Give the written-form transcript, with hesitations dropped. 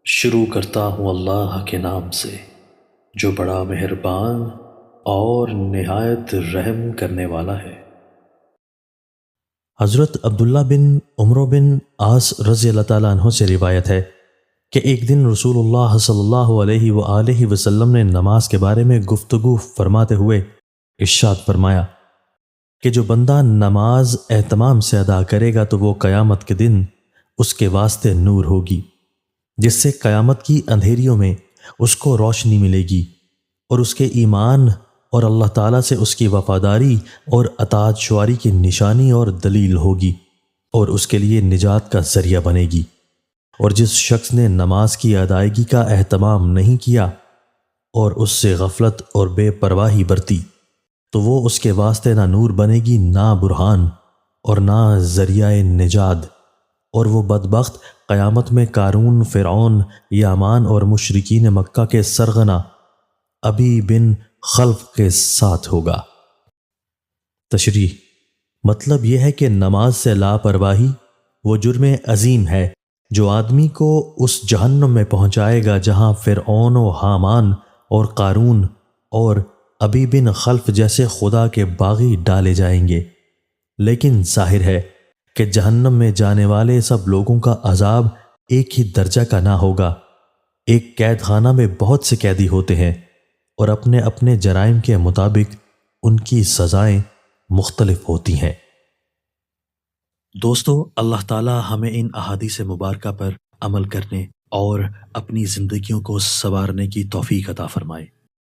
شروع کرتا ہوں اللہ کے نام سے جو بڑا مہربان اور نہایت رحم کرنے والا ہے۔ حضرت عبداللہ بن عمرو بن عاص رضی اللہ تعالیٰ عنہ سے روایت ہے کہ ایک دن رسول اللہ صلی اللہ علیہ وآلہ وسلم نے نماز کے بارے میں گفتگو فرماتے ہوئے ارشاد فرمایا کہ جو بندہ نماز اہتمام سے ادا کرے گا تو وہ قیامت کے دن اس کے واسطے نور ہوگی، جس سے قیامت کی اندھیریوں میں اس کو روشنی ملے گی، اور اس کے ایمان اور اللہ تعالیٰ سے اس کی وفاداری اور اطاعت شعاری کی نشانی اور دلیل ہوگی، اور اس کے لیے نجات کا ذریعہ بنے گی۔ اور جس شخص نے نماز کی ادائیگی کا اہتمام نہیں کیا اور اس سے غفلت اور بے پرواہی برتی تو وہ اس کے واسطے نہ نور بنے گی، نہ برہان اور نہ ذریعہ نجات، اور وہ بدبخت قیامت میں قارون، فرعون، یامان اور مشرکین مکہ کے سرغنہ ابی بن خلف کے ساتھ ہوگا۔ تشریح: مطلب یہ ہے کہ نماز سے لاپرواہی وہ جرم عظیم ہے جو آدمی کو اس جہنم میں پہنچائے گا جہاں فرعون و حامان اور قارون اور ابی بن خلف جیسے خدا کے باغی ڈالے جائیں گے۔ لیکن ظاہر ہے کہ جہنم میں جانے والے سب لوگوں کا عذاب ایک ہی درجہ کا نہ ہوگا۔ ایک قید خانہ میں بہت سے قیدی ہوتے ہیں اور اپنے اپنے جرائم کے مطابق ان کی سزائیں مختلف ہوتی ہیں۔ دوستو، اللہ تعالی ہمیں ان احادیث مبارکہ پر عمل کرنے اور اپنی زندگیوں کو سنوارنے کی توفیق عطا فرمائے۔